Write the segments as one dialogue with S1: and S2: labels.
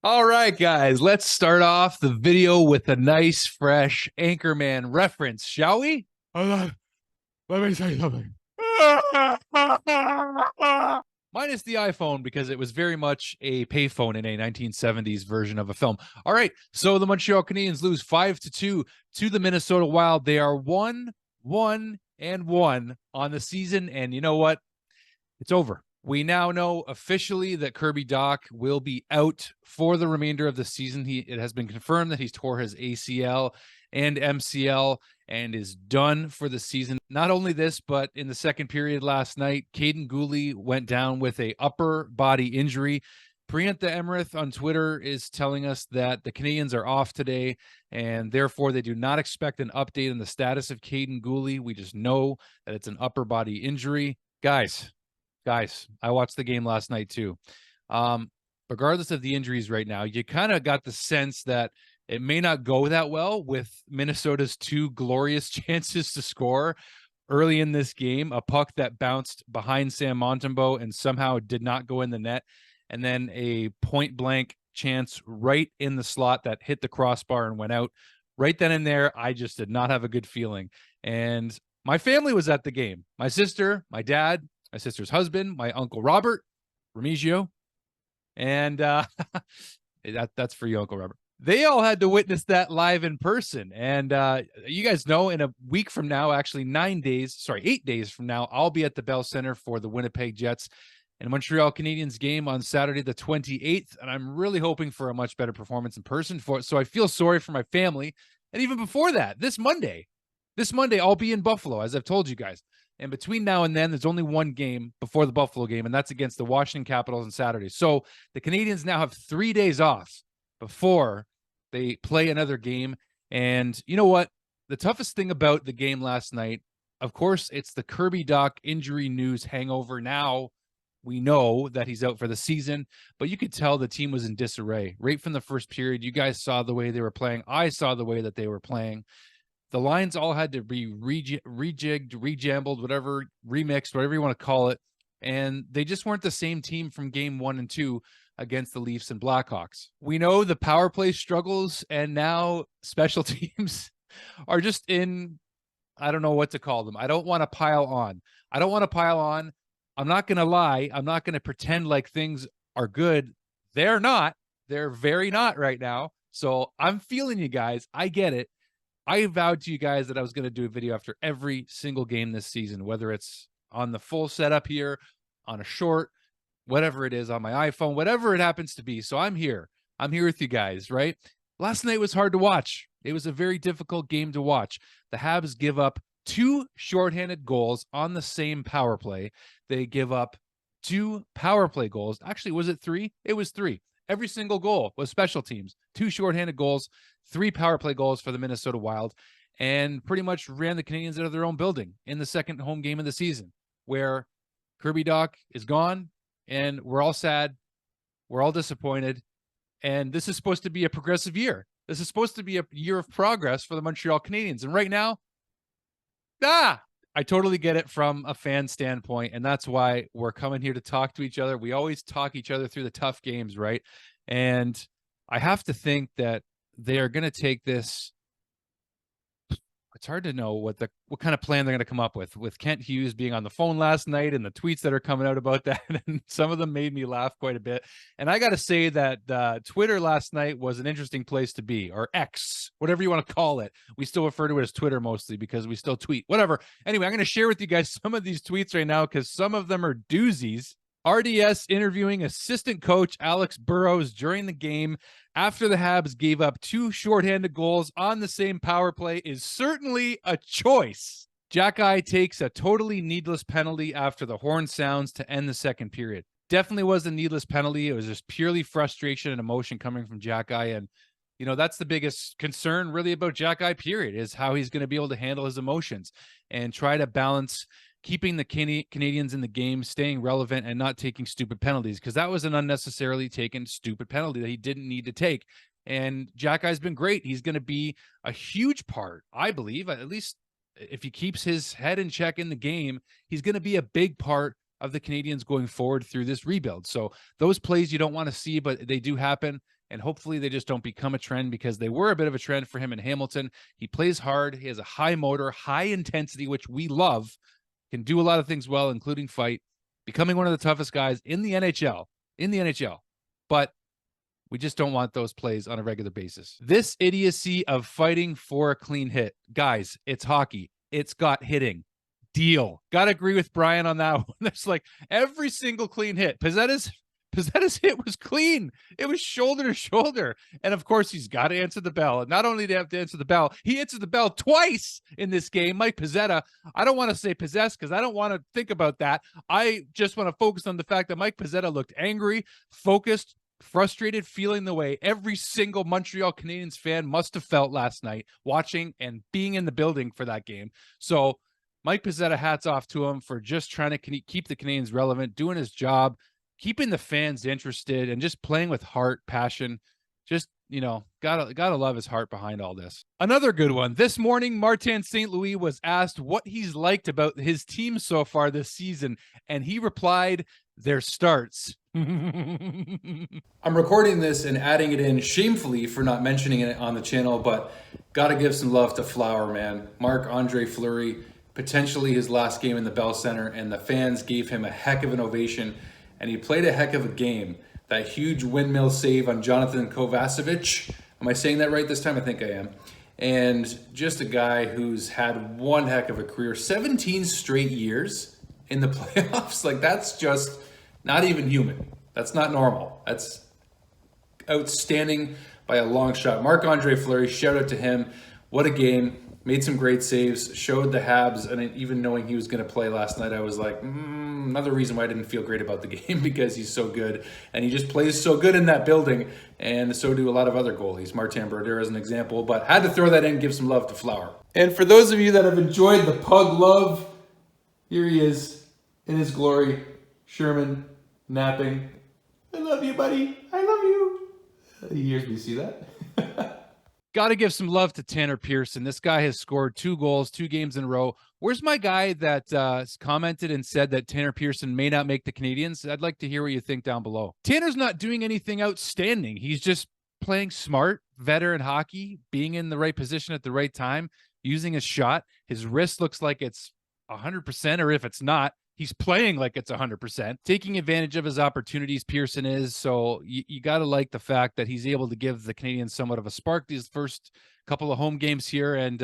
S1: All right, guys, let's start off the video with a nice, fresh Anchorman reference, shall we?
S2: Hold on. Let me say something.
S1: Minus the iPhone, because it was very much a payphone in a 1970s version of a film. All right, so the Montreal Canadiens lose 5-2 to the Minnesota Wild. They are 1-1-1 on the season, and you know what? It's over. We now know officially that Kirby Dach will be out for the remainder of the season. It has been confirmed that he's tore his ACL and MCL and is done for the season. Not only this, but in the second period last night, Kaiden Guhle went down with a upper body injury. Priyanka Emrith on Twitter is telling us that the Canadiens are off today, and therefore they do not expect an update on the status of Kaiden Guhle. We just know that it's an upper body injury. Guys, I watched the game last night too. Regardless of the injuries right now, you kind of got the sense that it may not go that well with Minnesota's two glorious chances to score early in this game. A puck that bounced behind Sam Montembeault and somehow did not go in the net, and then a point blank chance right in the slot that hit the crossbar and went out. Right then and there, I just did not have a good feeling. And my family was at the game. My sister, my dad, my sister's husband, my uncle Robert Remigio, and that's for you, Uncle Robert. They all had to witness that live in person. And you guys know, in a week from now, actually 8 days from now, I'll be at the Bell Center for the Winnipeg Jets and Montreal Canadiens game on Saturday the 28th. And I'm really hoping for a much better performance in person for it. So I feel sorry for my family. And even before that, this Monday, I'll be in Buffalo, as I've told you guys. And between now and then, there's only one game before the Buffalo game, and that's against the Washington Capitals on Saturday. So the Canadiens now have 3 days off before they play another game. And you know what? The toughest thing about the game last night, of course, it's the Kirby Dach injury news hangover. Now we know that he's out for the season, but you could tell the team was in disarray right from the first period. You guys saw the way they were playing. I saw the way that they were playing. The lines all had to be rejigged, rejambled, whatever, remixed, whatever you want to call it. And they just weren't the same team from game 1 and 2 against the Leafs and Blackhawks. We know the power play struggles, and now special teams are just in, I don't know what to call them. I don't want to pile on. I'm not going to lie. I'm not going to pretend like things are good. They're not. They're very not right now. So I'm feeling you guys. I get it. I vowed to you guys that I was going to do a video after every single game this season, whether it's on the full setup here, on a short, whatever it is, on my iPhone, whatever it happens to be. So I'm here. I'm here with you guys, right? Last night was hard to watch. It was a very difficult game to watch. The Habs give up 2 shorthanded goals on the same power play. They give up 2 power play goals. Actually, was it 3? It was 3. Every single goal was special teams. 2 shorthanded goals, 3 power play goals for the Minnesota Wild, and pretty much ran the Canadiens out of their own building in the second home game of the season, where Kirby Dach is gone, and we're all sad. We're all disappointed. And this is supposed to be a progressive year. This is supposed to be a year of progress for the Montreal Canadiens. And right now, I totally get it from a fan standpoint, and that's why we're coming here to talk to each other. We always talk each other through the tough games, right? And I have to think that they are going to take this. It's hard to know what kind of plan they're going to come up with Kent Hughes being on the phone last night and the tweets that are coming out about that. And some of them made me laugh quite a bit. And I got to say that Twitter last night was an interesting place to be, or X, whatever you want to call it. We still refer to it as Twitter mostly because we still tweet, whatever. Anyway, I'm going to share with you guys some of these tweets right now because some of them are doozies. RDS interviewing assistant coach Alex Burrows during the game after the Habs gave up 2 shorthanded goals on the same power play is certainly a choice. Jack-Eye takes a totally needless penalty after the horn sounds to end the second period. Definitely was a needless penalty. It was just purely frustration and emotion coming from Jack-Eye. And, you know, that's the biggest concern really about Jack-Eye, period, is how he's going to be able to handle his emotions and try to balance keeping the Canadiens in the game, staying relevant, and not taking stupid penalties, because that was an unnecessarily taken stupid penalty that he didn't need to take. And Jack-Eye's been great. He's going to be a huge part, I believe, at least if he keeps his head in check in the game, he's going to be a big part of the Canadiens going forward through this rebuild. So those plays you don't want to see, but they do happen. and hopefully they just don't become a trend, because they were a bit of a trend for him in Hamilton. He plays hard. He has a high motor, high intensity, which we love, can do a lot of things well, including fight, becoming one of the toughest guys in the NHL, but we just don't want those plays on a regular basis. This idiocy of fighting for a clean hit. Guys, it's hockey. It's got hitting. Deal. Got to agree with Brian on that one. There's like every single clean hit. Pizzetta's hit was clean. It was shoulder to shoulder. And of course, he's got to answer the bell. And not only did he have to answer the bell, he answered the bell twice in this game. Mike Pizzetta, I don't want to say possessed because I don't want to think about that. I just want to focus on the fact that Mike Pizzetta looked angry, focused, frustrated, feeling the way every single Montreal Canadiens fan must have felt last night watching and being in the building for that game. So Mike Pizzetta, hats off to him for just trying to keep the Canadiens relevant, doing his job, keeping the fans interested, and just playing with heart, passion. Just, gotta love his heart behind all this. Another good one. This morning, Martin St. Louis was asked what he's liked about his team so far this season, and he replied, their starts. I'm recording this and adding it in shamefully for not mentioning it on the channel, but gotta give some love to Flower, man. Marc-Andre Fleury, potentially his last game in the Bell Center, and the fans gave him a heck of an ovation, and he played a heck of a game. That huge windmill save on Jonathan Kovacevic. Am I saying that right this time? I think I am. And just a guy who's had one heck of a career. 17 straight years in the playoffs. Like, that's just not even human. That's not normal. That's outstanding by a long shot. Marc-Andre Fleury, shout out to him. What a game. Made some great saves, showed the Habs, and even knowing he was going to play last night, I was like, another reason why I didn't feel great about the game, because he's so good, and he just plays so good in that building, and so do a lot of other goalies. Martin Brodeur is an example, but had to throw that in, give some love to Flower. And for those of you that have enjoyed the Pug love, here he is in his glory, Sherman, napping. I love you, buddy. I love you. He hears me, see that? Got to give some love to Tanner Pearson. This guy has scored 2 goals, 2 games in a row. Where's my guy that commented and said that Tanner Pearson may not make the Canadiens? I'd like to hear what you think down below. Tanner's not doing anything outstanding. He's just playing smart, veteran hockey, being in the right position at the right time, using his shot. His wrist looks like it's 100%, or if it's not, he's playing like it's 100%, taking advantage of his opportunities. Pearson is. So you got to like the fact that he's able to give the Canadiens somewhat of a spark these first couple of home games here, and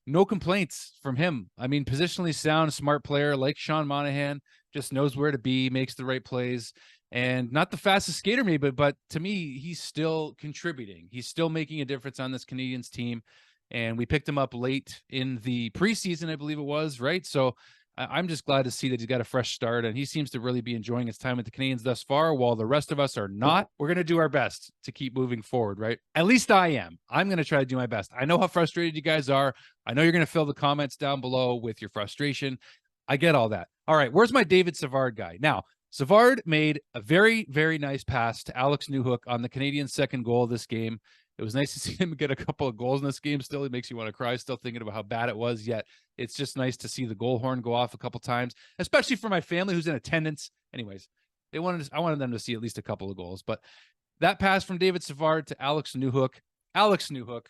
S1: no complaints from him. I mean, positionally sound, smart player like Sean Monahan, just knows where to be, makes the right plays, and not the fastest skater maybe, but to me, he's still contributing. He's still making a difference on this Canadiens team, and we picked him up late in the preseason, I believe it was, right? So I'm just glad to see that he's got a fresh start, and he seems to really be enjoying his time with the Canadiens thus far, while the rest of us are not. We're going to do our best to keep moving forward, right? At least I am. I'm going to try to do my best. I know how frustrated you guys are. I know you're going to fill the comments down below with your frustration. I get all that. All right, where's my David Savard guy? Now, Savard made a very, very nice pass to Alex Newhook on the Canadiens' second goal of this game. It was nice to see him get a couple of goals in this game. Still, it makes you want to cry, still thinking about how bad it was. Yet it's just nice to see the goal horn go off a couple times, especially for my family who's in attendance. Anyways, I wanted them to see at least a couple of goals. But that pass from David Savard to Alex Newhook. Alex Newhook,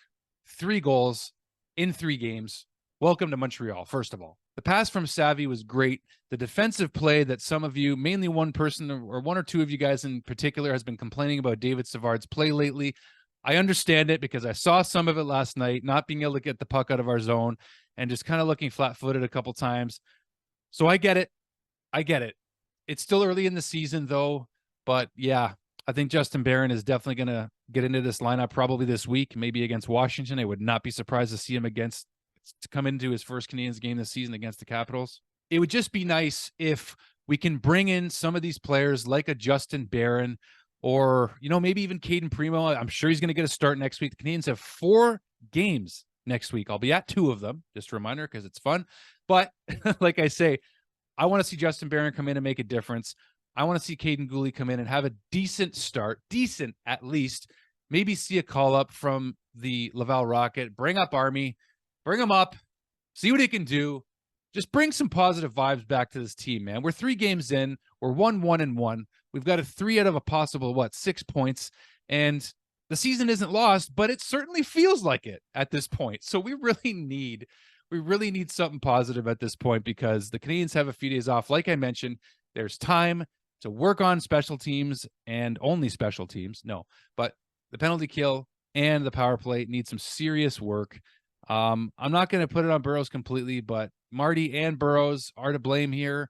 S1: 3 goals in 3 games. Welcome to Montreal, first of all. The pass from Savvy was great. The defensive play that some of you, mainly one person or 1 or 2 of you guys in particular, has been complaining about David Savard's play lately. I understand it because I saw some of it last night, not being able to get the puck out of our zone and just kind of looking flat-footed a couple times. So I get it. It's still early in the season, though. But, yeah, I think Justin Barron is definitely going to get into this lineup probably this week, maybe against Washington. I would not be surprised to see him to come into his first Canadiens game this season against the Capitals. It would just be nice if we can bring in some of these players like a Justin Barron, or, maybe even Kaiden Primo. I'm sure he's going to get a start next week. The Canadiens have 4 games next week. I'll be at 2 of them, just a reminder, because it's fun. But like I say, I want to see Justin Barron come in and make a difference. I want to see Kaiden Guhle come in and have a decent start, decent at least. Maybe see a call-up from the Laval Rocket. Bring up Army. Bring him up. See what he can do. Just bring some positive vibes back to this team, man. We're 3 games in. We're 1-1-1. We've got a 3 out of a possible, 6 points. And the season isn't lost, but it certainly feels like it at this point. So we really need something positive at this point, because the Canadiens have a few days off. Like I mentioned, there's time to work on special teams, and only special teams. No, but the penalty kill and the power play need some serious work. I'm not going to put it on Burrows completely, but Marty and Burrows are to blame here,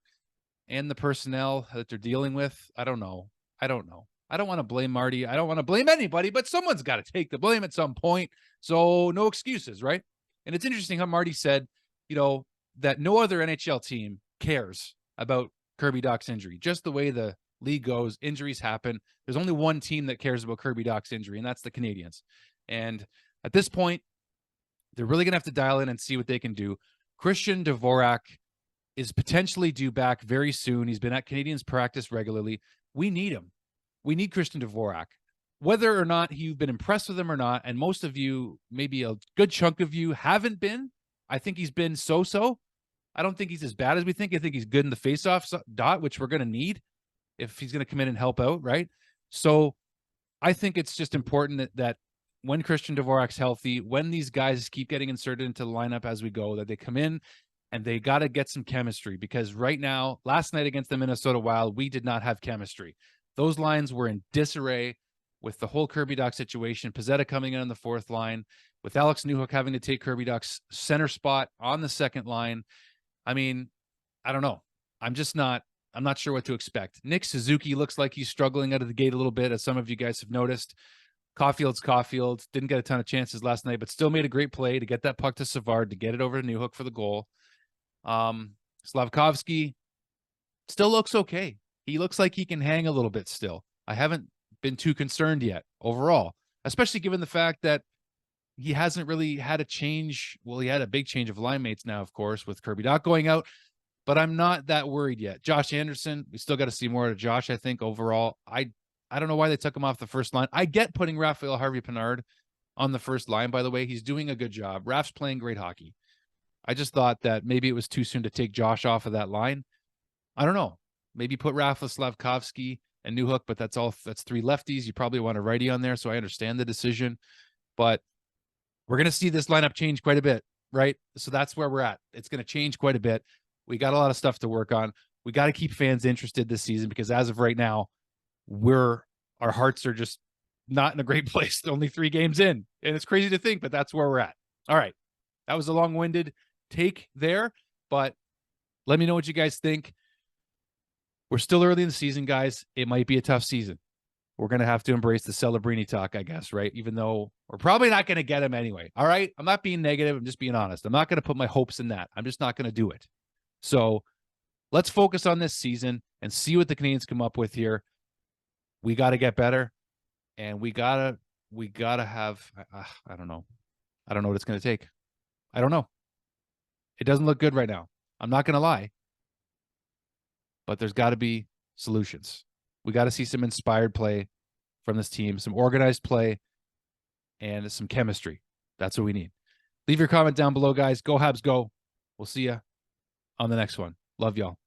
S1: and the personnel that they're dealing with. I don't know. I don't want to blame Marty. I don't want to blame anybody, but someone's got to take the blame at some point. So no excuses, right? And it's interesting how Marty said, that no other NHL team cares about Kirby Dach's injury. Just the way the league goes, injuries happen. There's only one team that cares about Kirby Dach's injury, and that's the Canadiens. And at this point, they're really going to have to dial in and see what they can do. Christian Dvorak is potentially due back very soon. He's been at Canadiens practice regularly. We need him. We need Christian Dvorak. Whether or not you've been impressed with him or not, and most of you, maybe a good chunk of you, haven't been. I think he's been so-so. I don't think he's as bad as we think. I think he's good in the faceoff dot, which we're going to need if he's going to come in and help out, right? So I think it's just important that when Christian Dvorak's healthy, when these guys keep getting inserted into the lineup as we go, that they come in and they got to get some chemistry, because right now, last night against the Minnesota Wild, we did not have chemistry. Those lines were in disarray with the whole Kirby Dach situation. Pezzetta coming in on the fourth line, with Alex Newhook having to take Kirby Dach's center spot on the second line. I mean, I don't know. I'm not sure what to expect. Nick Suzuki looks like he's struggling out of the gate a little bit, as some of you guys have noticed. Caulfield didn't get a ton of chances last night, but still made a great play to get that puck to Savard, to get it over to Newhook for the goal. Slavkovsky still looks okay. He looks like he can hang a little bit still. I haven't been too concerned yet overall, especially given the fact that he hasn't really had a change. Well, he had a big change of line mates now, of course, with Kirby Dach going out, but I'm not that worried yet. Josh Anderson, we still got to see more of Josh, I think, overall. I don't know why they took him off the first line. I get putting Raphael Harvey-Pinard on the first line, by the way. He's doing a good job. Raph's playing great hockey. I just thought that maybe it was too soon to take Josh off of that line. I don't know. Maybe put Rafa, Slavkovsky, and Newhook, but that's three lefties. You probably want a righty on there, so I understand the decision. But we're going to see this lineup change quite a bit, right? So that's where we're at. It's going to change quite a bit. We got a lot of stuff to work on. We got to keep fans interested this season, because as of right now, our hearts are just not in a great place. Only 3 games in, and it's crazy to think, but that's where we're at. All right. That was a long-winded take there, but let me know what you guys think. We're still early in the season, guys. It might be a tough season. We're going to have to embrace the Celebrini talk, I guess, right? Even though we're probably not going to get him anyway. All right. I'm not being negative. I'm just being honest. I'm not going to put my hopes in that. I'm just not going to do it. So let's focus on this season and see what the Canadiens come up with here. We got to get better, and we gotta have, I don't know. I don't know what it's going to take. I don't know. It doesn't look good right now. I'm not going to lie, but there's got to be solutions. We got to see some inspired play from this team, some organized play, and some chemistry. That's what we need. Leave your comment down below, guys. Go Habs, go. We'll see you on the next one. Love y'all.